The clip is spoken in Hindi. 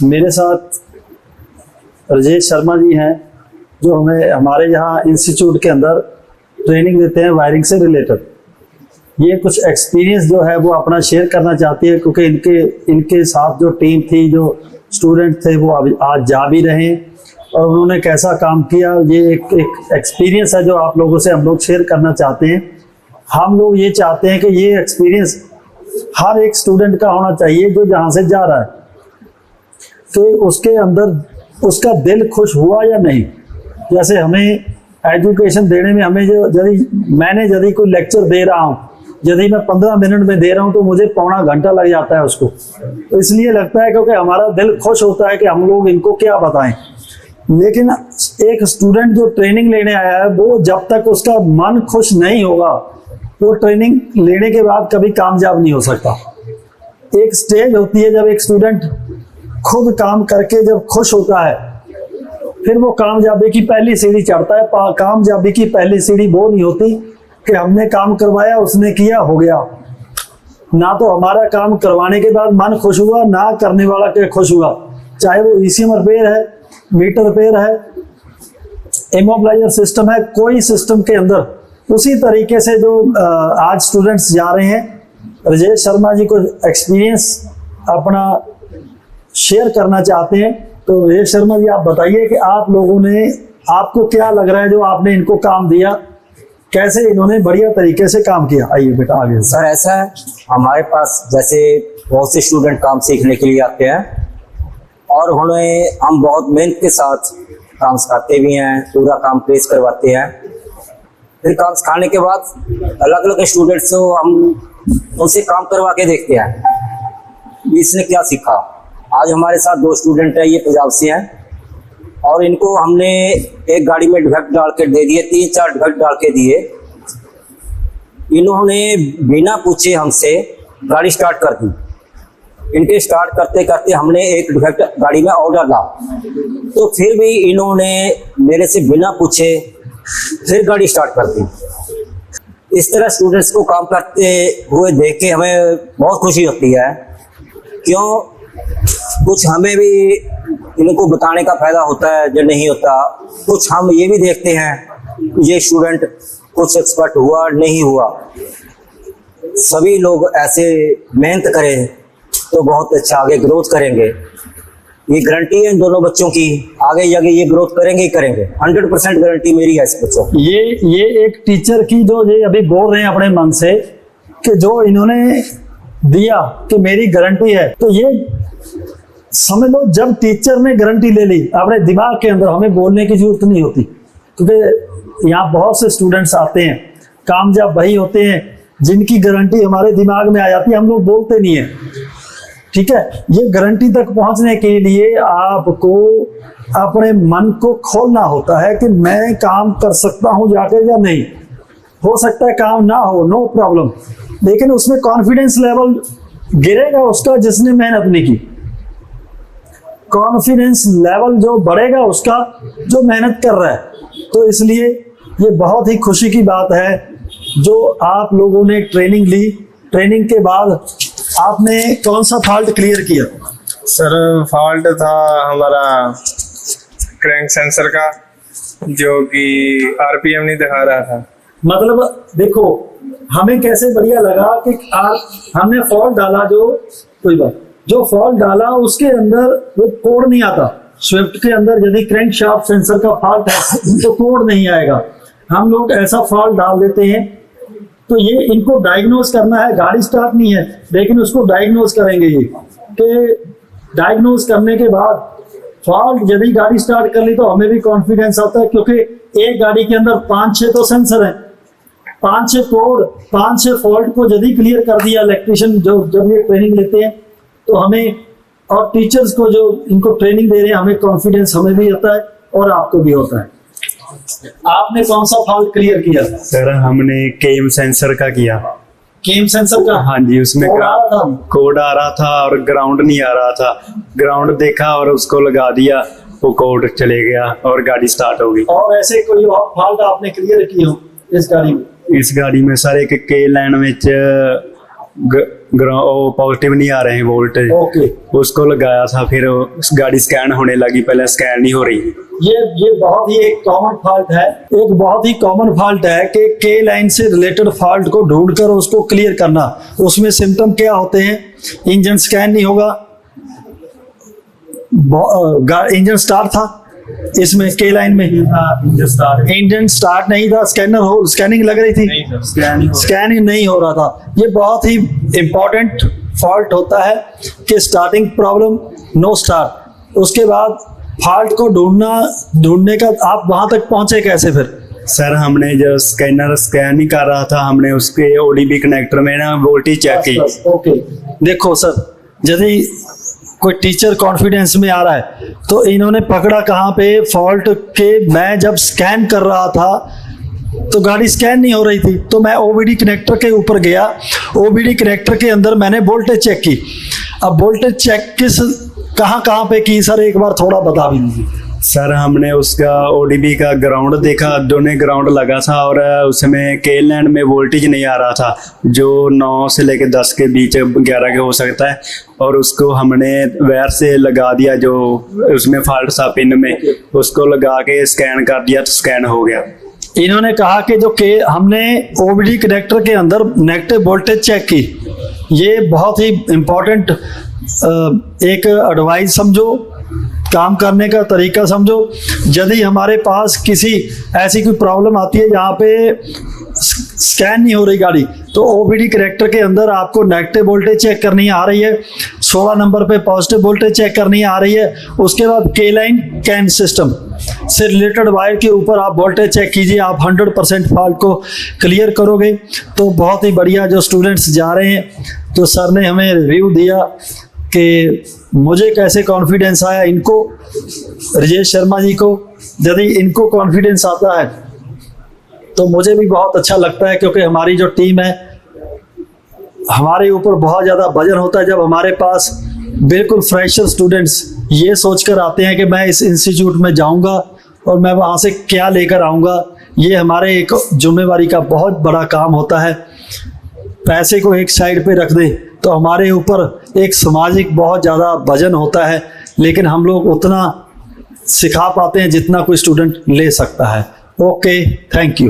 मेरे साथ राजेश शर्मा जी हैं, जो हमें हमारे यहाँ इंस्टीट्यूट के अंदर ट्रेनिंग देते हैं वायरिंग से रिलेटेड। ये कुछ एक्सपीरियंस जो है वो अपना शेयर करना चाहती है, क्योंकि इनके साथ जो टीम थी, जो स्टूडेंट थे, वो आज जा भी रहे हैं और उन्होंने कैसा काम किया, ये एक एक्सपीरियंस है जो आप लोगों से हम लोग शेयर करना चाहते हैं। हम लोग ये चाहते हैं कि ये एक्सपीरियंस हर एक स्टूडेंट का होना चाहिए जो जहाँ से जा रहा है, कि उसके अंदर उसका दिल खुश हुआ या नहीं। जैसे हमें एजुकेशन देने में हमें यदि कोई लेक्चर दे रहा हूँ, यदि मैं 15 मिनट में दे रहा हूँ तो मुझे पौना घंटा लग जाता है उसको। तो इसलिए लगता है क्योंकि हमारा दिल खुश होता है कि हम लोग इनको क्या बताएं। लेकिन एक स्टूडेंट जो ट्रेनिंग लेने आया है, वो जब तक उसका मन खुश नहीं होगा, वो ट्रेनिंग लेने के बाद कभी कामयाब नहीं हो सकता। एक स्टेज होती है जब एक स्टूडेंट खुद काम करके जब खुश होता है, फिर वो कामयाबी की पहली सीढ़ी चढ़ता है। कामयाबी की पहली सीढ़ी वो नहीं होती कि हमने काम करवाया, उसने किया, हो गया। ना तो हमारा काम करवाने के बाद मन खुश हुआ, ना करने वाला के खुश हुआ। चाहे वो ईसीएम रिपेयर है, मीटर रिपेयर है, इमोबिलाइजर सिस्टम है, कोई सिस्टम के अंदर उसी तरीके से जो आज स्टूडेंट्स जा रहे हैं। राजेश शर्मा जी को एक्सपीरियंस अपना शेयर करना चाहते हैं। तो राजेश शर्मा जी, आप बताइए कि आप लोगों ने, आपको क्या लग रहा है जो आपने इनको काम दिया, कैसे इन्होंने बढ़िया तरीके से काम किया? आइए बेटा आगे। सर ऐसा है, हमारे पास जैसे बहुत से स्टूडेंट काम सीखने के लिए आते हैं और उन्हें हम बहुत मेहनत के साथ काम सिखाते भी हैं, पूरा काम प्लेस करवाते हैं। फिर काम सिखाने के बाद अलग अलग स्टूडेंट्स को हम उनसे काम करवा के देखते हैं इसने क्या सीखा। आज हमारे साथ 2 स्टूडेंट हैं, ये पंजाब से हैं और इनको हमने एक गाड़ी में ढक डाल के दे दिए, 3-4 ढक डाल के दिए। इन्होंने बिना पूछे हमसे गाड़ी स्टार्ट कर दी। इनके स्टार्ट करते करते हमने एक ढक गाड़ी में और डाला, तो फिर भी इन्होंने मेरे से बिना पूछे फिर गाड़ी स्टार्ट कर दी। इस तरह स्टूडेंट्स को काम करते हुए देख के हमें बहुत खुशी होती है। क्यों, कुछ हमें भी इनको बताने का फायदा होता है जो नहीं होता। कुछ हम ये भी देखते हैं ये स्टूडेंट कुछ एक्सपर्ट हुआ नहीं हुआ। सभी लोग ऐसे मेहनत करें तो बहुत अच्छा आगे ग्रोथ करेंगे। ये गारंटी है इन दोनों बच्चों की, आगे जाके ये ग्रोथ करेंगे ही करेंगे। 100% गारंटी मेरी है इस बच्चों की। ये एक टीचर की जो ये अभी बोल रहे हैं अपने मन से कि जो इन्होंने दिया कि मेरी गारंटी है, तो ये समझ लो जब टीचर ने गारंटी ले ली अपने दिमाग के अंदर, हमें बोलने की जरूरत नहीं होती। क्योंकि यहाँ बहुत से स्टूडेंट्स आते हैं, कामयाब वही होते हैं जिनकी गारंटी हमारे दिमाग में आ जाती है, हम लोग बोलते नहीं है। ठीक है, ये गारंटी तक पहुंचने के लिए आपको अपने मन को खोलना होता है कि मैं काम कर सकता हूं जाके या नहीं। हो सकता है काम ना हो, नो प्रॉब्लम, लेकिन उसमें कॉन्फिडेंस लेवल गिरेगा उसका जिसने मेहनत नहीं की। कॉन्फिडेंस लेवल जो बढ़ेगा उसका जो मेहनत कर रहा है। तो इसलिए ये बहुत ही खुशी की बात है जो आप लोगों ने ट्रेनिंग ली। ट्रेनिंग के बाद आपने कौन सा फॉल्ट क्लियर किया? सर फॉल्ट था हमारा क्रैंक सेंसर का, जो कि आरपीएम नहीं दिखा रहा था। मतलब देखो, हमें कैसे बढ़िया लगा कि हमने फॉल्ट डाला, जो फॉल्ट डाला उसके अंदर वो कोड नहीं आता। स्विफ्ट के अंदर यदि क्रैंक शाफ्ट सेंसर का फॉल्ट है तो कोड नहीं आएगा। हम लोग ऐसा फॉल्ट डाल देते हैं, तो ये इनको डायग्नोज करना है। गाड़ी स्टार्ट नहीं है लेकिन उसको डायग्नोज करेंगे ये, कि डायग्नोज करने के बाद फॉल्ट यदि गाड़ी स्टार्ट कर ली तो हमें भी कॉन्फिडेंस आता है, क्योंकि एक गाड़ी के अंदर 5-6 तो सेंसर हैं, 5-6 कोड, 5-6 फॉल्ट को यदि क्लियर कर दिया इलेक्ट्रिशियन जब ये ट्रेनिंग लेते हैं, तो हमें और टीचर्स को जो इनको ट्रेनिंग दे रहे हैं, हमें कॉन्फिडेंस हमें भी होता है और आपको भी होता है। आपने कौन सा फॉल्ट क्लियर किया? सर हमने केम सेंसर का किया। केम सेंसर का? हाँ जी, उसमें कोड आ रहा था और ग्राउंड नहीं आ रहा था। ग्राउंड देखा और उसको लगा दिया, वो कोड चले गया और गाड़ी स्टार्ट हो गई। और ऐसे कोई और फॉल्ट आपने क्लियर किए हो इस गाड़ी में? इस गाड़ी में सर एक के लाइन में वो पॉजिटिव नहीं आ रहे हैं वोल्टेज, ओके, उसको लगाया था, फिर गाड़ी स्कैन होने लगी, पहले स्कैन नहीं हो रही। ये बहुत ही एक कॉमन फॉल्ट है, एक बहुत ही कॉमन फॉल्ट है कि के लाइन से रिलेटेड फॉल्ट को ढूंढकर उसको क्लियर करना। उसमें सिम्टम क्या होते हैं? इंजन स्कैन नहीं होगा, इंजन स्टार्ट था इसमें के लाइन में, इंजन स्टार्ट नहीं था, स्कैनिंग लग रही थी, स्कैनिंग नहीं हो रहा था। ये बहुत ही इंपॉर्टेंट फॉल्ट होता है कि स्टार्टिंग प्रॉब्लम, नो स्टार्ट। उसके बाद फॉल्ट को ढूंढने का आप वहां तक पहुंचे कैसे फिर? सर हमने जो स्कैनर स्कैन नहीं कर रहा था, हमने उसके ओडीबी कनेक्टर में ना वोल्टेज चेक की। ओके, देखो सर, यदि कोई टीचर कॉन्फिडेंस में आ रहा है तो इन्होंने पकड़ा कहाँ पे फॉल्ट के, मैं जब स्कैन कर रहा था तो गाड़ी स्कैन नहीं हो रही थी, तो मैं ओबीडी कनेक्टर के ऊपर गया, ओबीडी कनेक्टर के अंदर मैंने वोल्टेज चेक की। अब वोल्टेज चेक कहाँ पे की सर, एक बार थोड़ा बता भी दीजिए। सर हमने उसका ओडीबी का ग्राउंड देखा, दोनों ग्राउंड लगा था और उसमें के लैंड में वोल्टेज नहीं आ रहा था, जो 9 से लेकर 10 के बीच 11 के हो सकता है, और उसको हमने वायर से लगा दिया, जो उसमें फॉल्ट था पिन में, उसको लगा के स्कैन कर दिया तो स्कैन हो गया। इन्होंने कहा कि हमने ओबीडी कनेक्टर के अंदर नेगेटिव वोल्टेज चेक की। ये बहुत ही इम्पोर्टेंट एक एडवाइस समझो, काम करने का तरीका समझो। यदि हमारे पास किसी ऐसी कोई प्रॉब्लम आती है जहाँ पे स्कैन नहीं हो रही गाड़ी, तो ओबीडी कनेक्टर के अंदर आपको नेगेटिव वोल्टेज चेक करनी आ रही है, 16 नंबर पे पॉजिटिव वोल्टेज चेक करनी आ रही है। उसके बाद के लाइन कैन सिस्टम से रिलेटेड वायर के ऊपर आप वोल्टेज चेक कीजिए, आप 100% फॉल्ट को क्लियर करोगे तो बहुत ही बढ़िया। जो स्टूडेंट्स जा रहे हैं, जो सर ने हमें रिव्यू दिया कि मुझे कैसे कॉन्फिडेंस आया, इनको, राजेश शर्मा जी को, यदि इनको कॉन्फिडेंस आता है तो मुझे भी बहुत अच्छा लगता है, क्योंकि हमारी जो टीम है, हमारे ऊपर बहुत ज़्यादा वजन होता है जब हमारे पास बिल्कुल फ्रेशर स्टूडेंट्स ये सोचकर आते हैं कि मैं इस इंस्टीट्यूट में जाऊंगा और मैं वहाँ से क्या लेकर आऊँगा। ये हमारे एक जिम्मेवारी का बहुत बड़ा काम होता है। पैसे को एक साइड पे रख दें तो हमारे ऊपर एक सामाजिक बहुत ज़्यादा वजन होता है, लेकिन हम लोग उतना सिखा पाते हैं जितना कोई स्टूडेंट ले सकता है। Okay, thank you.